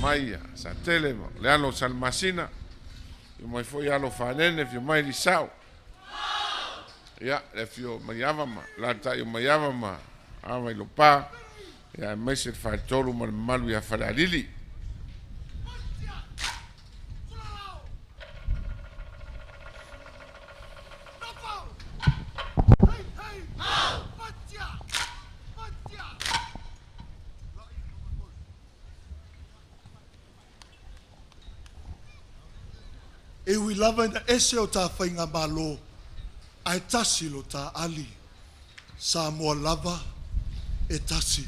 mai sa tele le alo salmasina yo mai foi alo fanene fio mai lisau ya le fio mai avama la ta yo mai avama ava lo pa ya mai se fa tolu mal malu ya fa lili e wi lava na ese o ta whainga malo ai tasi lo ta ali sa moa lava e tasi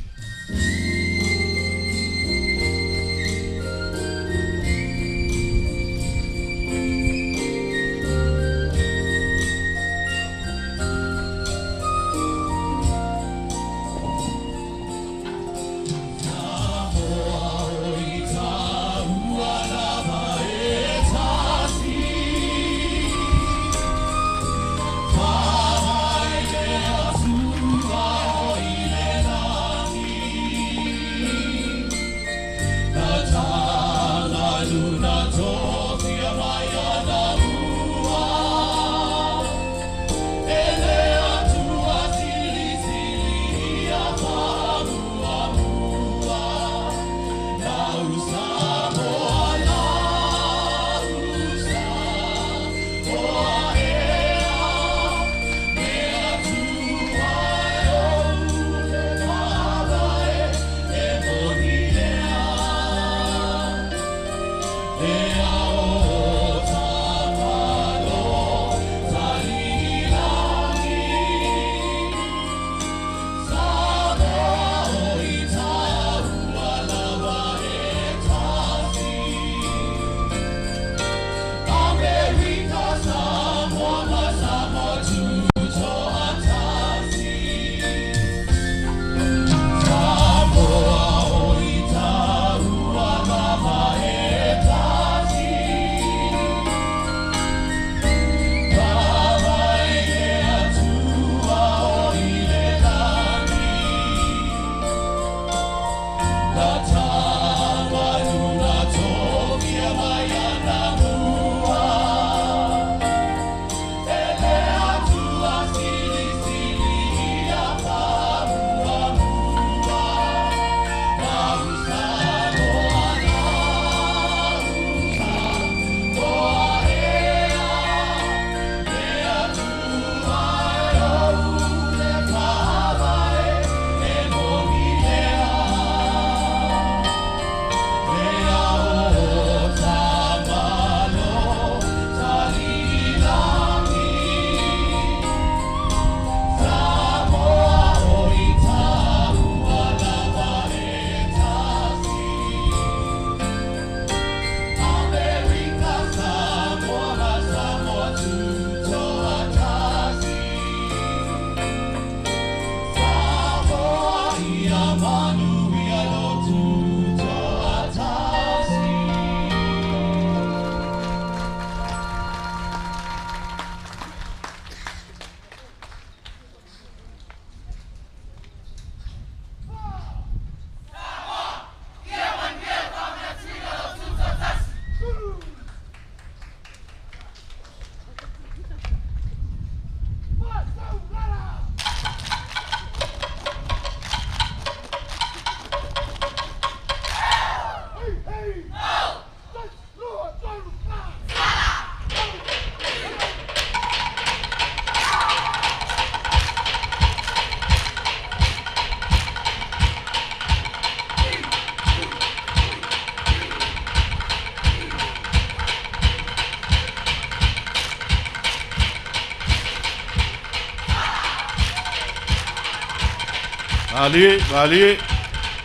Ali,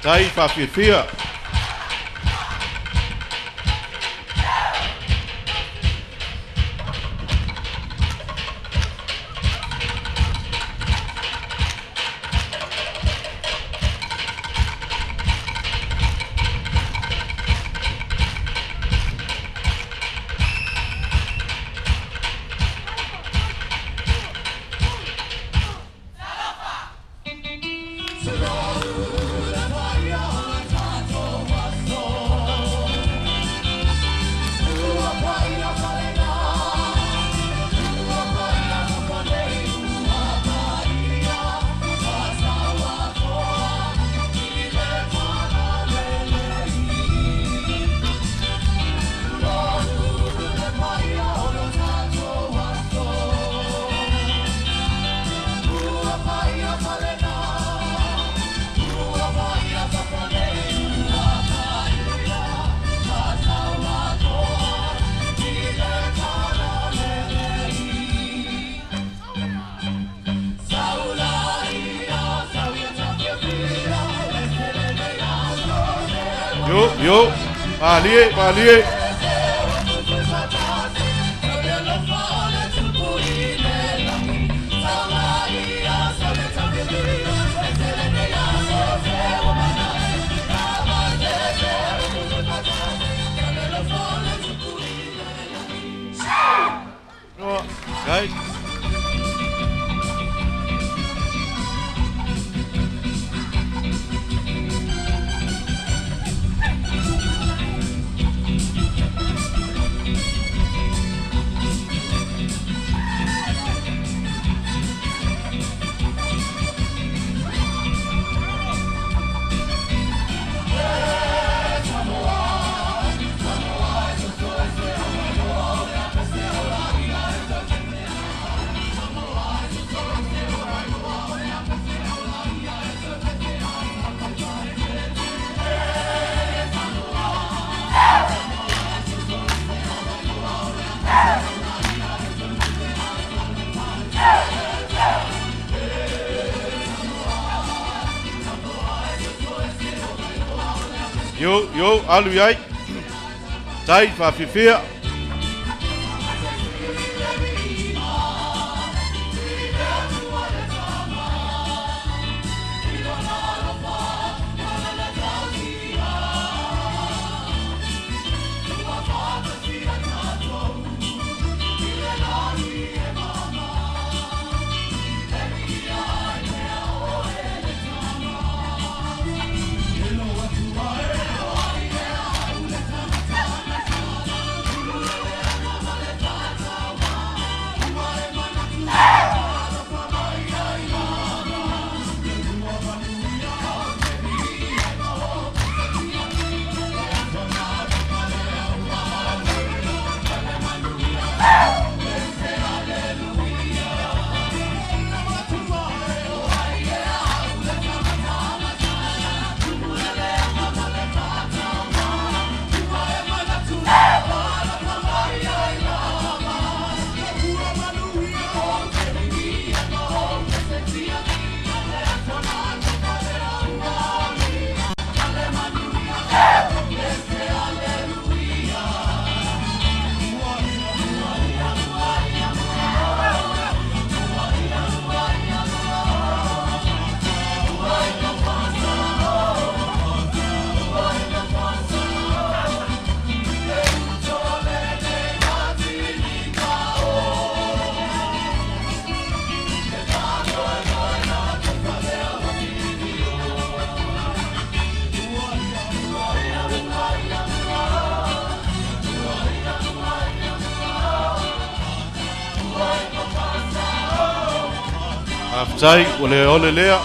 tai whawhiwhia. Salapa! Yo, Malie. Right. Yo, alu yai. Tai whawhiwhia. Aftai ole lea.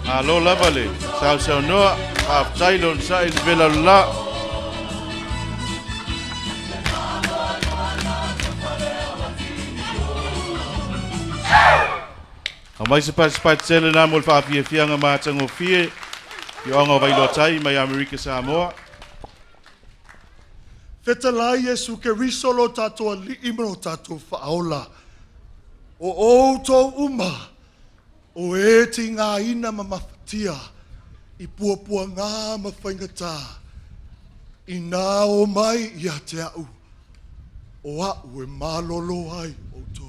Alo lava le. Sau noa. Aftai lon sai vela la. Mai se pas tele na mo fa fianga ma tango fie. Yo anga vai lo tai mai America Samoa. Fetalai Yesu ke risolo tato li imro tato faola. O tō uma, o e ti ngā ina mamafatia, I puapua ngā mawhaingatā, I nā o mai I a te au, o au e mālolo ai o tō.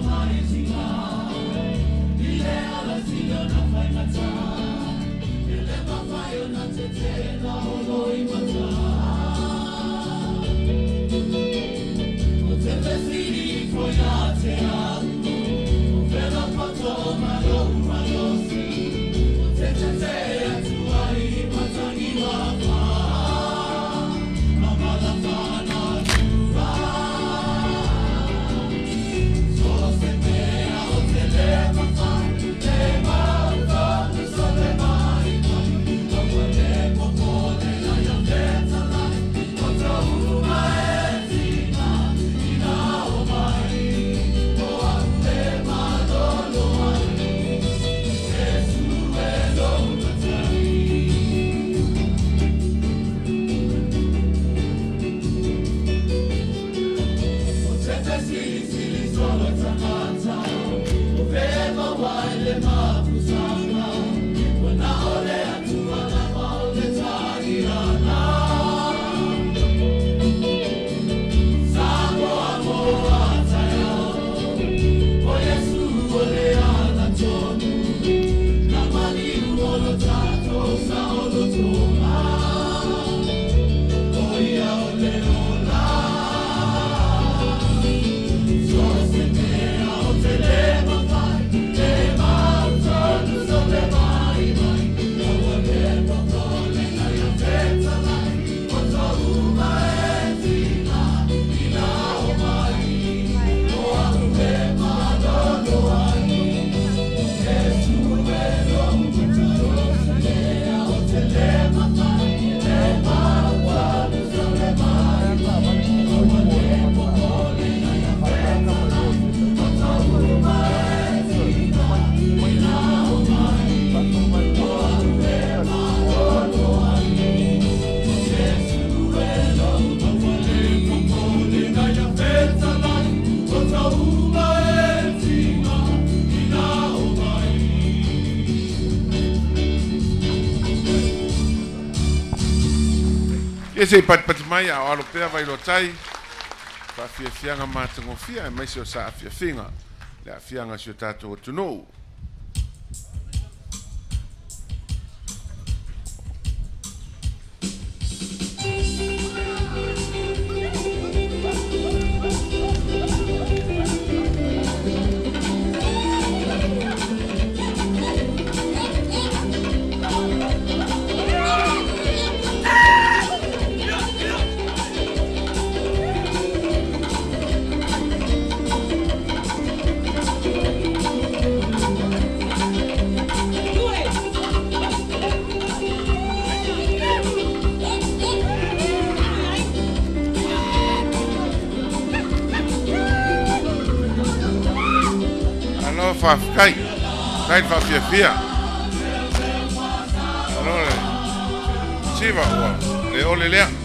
My sei pat mai a alo pea vai lo tai. Pa fianga matangofia mai se o sa fianga. Le fianga se tato to know. Kai fa fia. Allora, ci va qua. Le ole lea.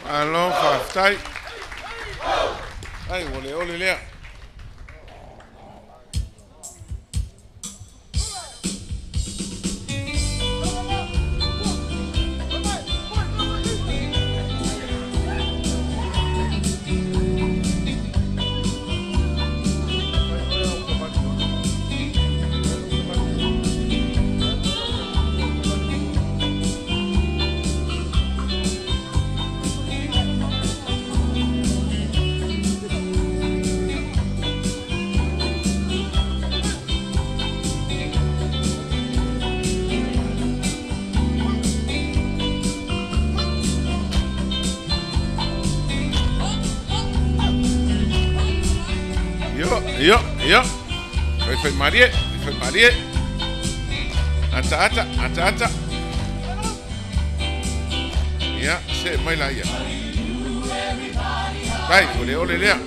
Allora, stai. Ole lea. Yo. Fai Marie. Ata. Ya, se mai la ya. Vai, ole lea.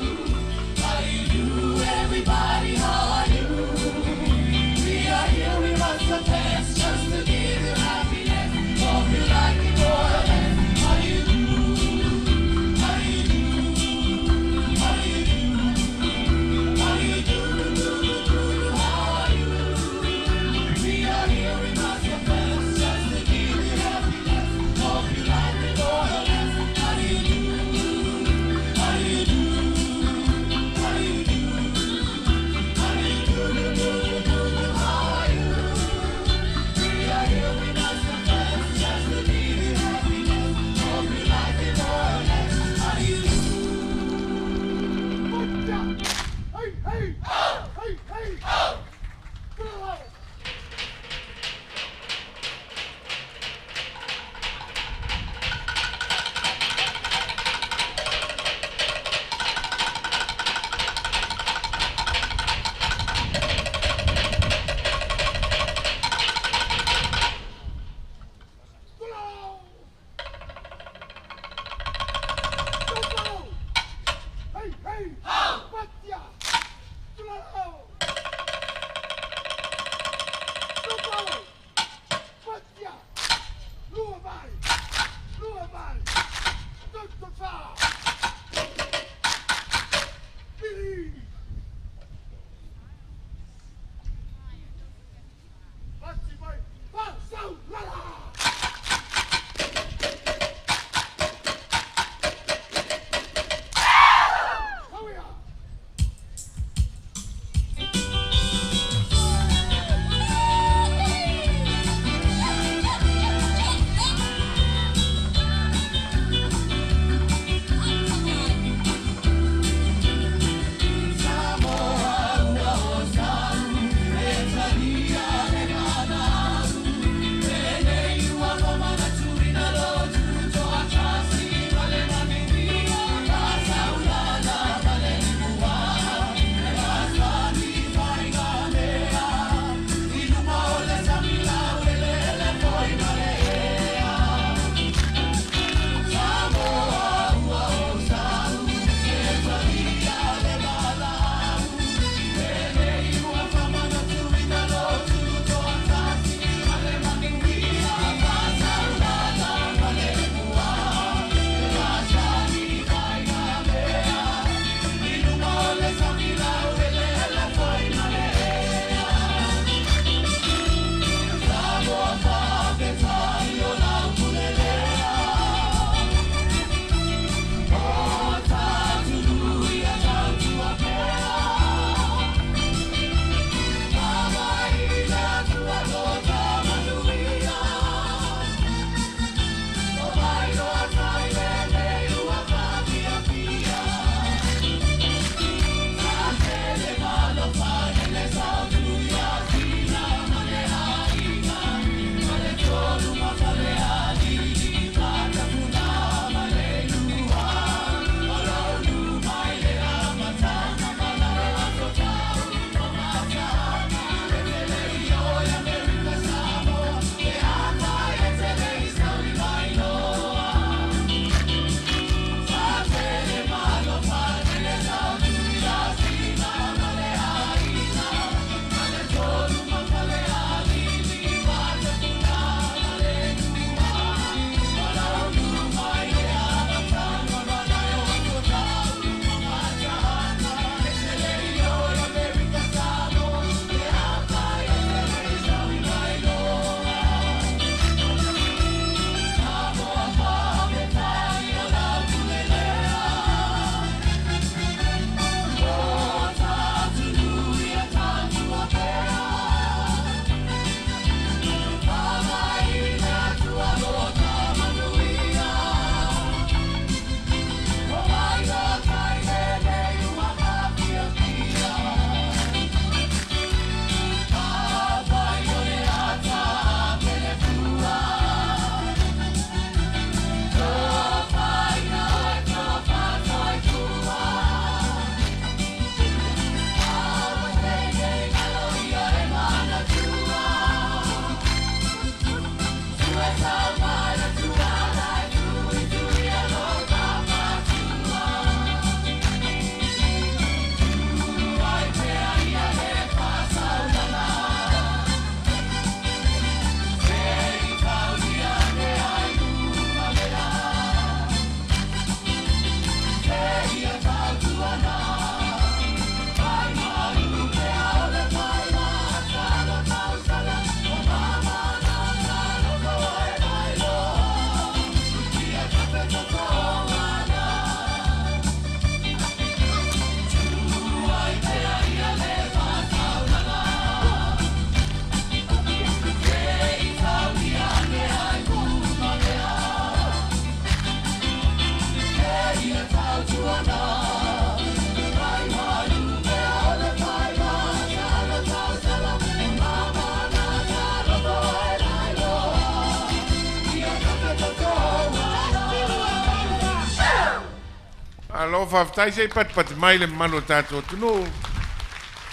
Alo whaftai sei pat mai le malo tātou tunu.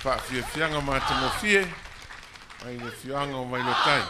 Whawhiawhianga mā tamofie. Ai le whianga o mai lo tai.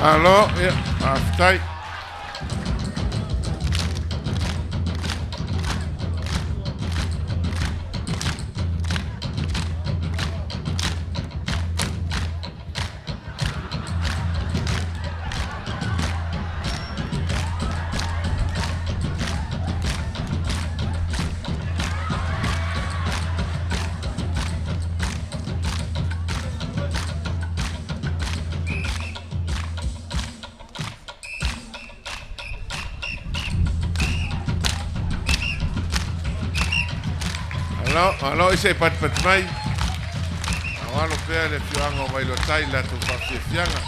Alo, ja, whaftai. Alo, ise pat mai. Awalo pea le whianga o mai lo tai la tu whawhiawhianga.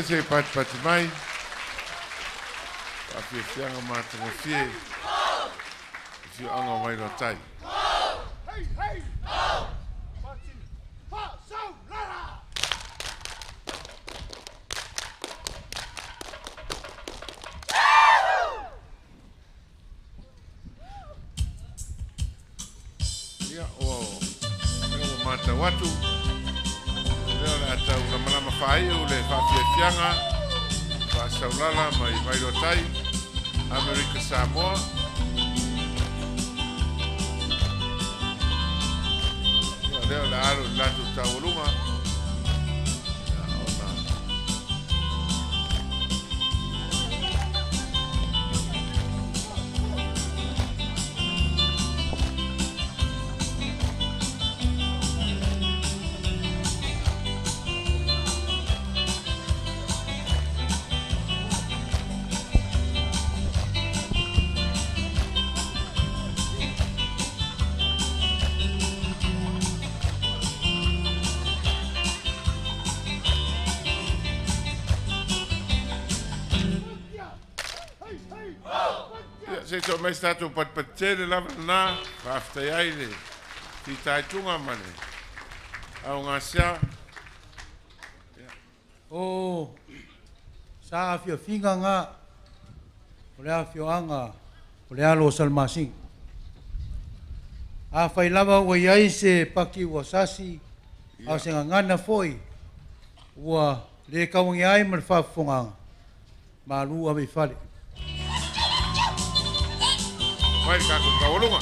Se pat mai. Whawhiawhianga mā tamofie. Whianga mai lo tai. Ia o mata watu. Leo la tau la malama whai o le whawhiawhianga. Whasaulala mai lo tai. Amerika Samoa. Ia leo la aro latu taurunga. se to mai statu patpatele lava na aftai ai le ti taitunga mane au ngasia O sa fio finga nga o le fio anga o le alo salmasing a fai lava o iai se paki wa sasi a se ngana foi wa le kaungi ai mal fa fonga malu a me fale vai ka ko kaolunga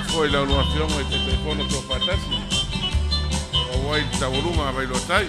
foi la luación e te telefono to patasi o vai ta voluma vai lotai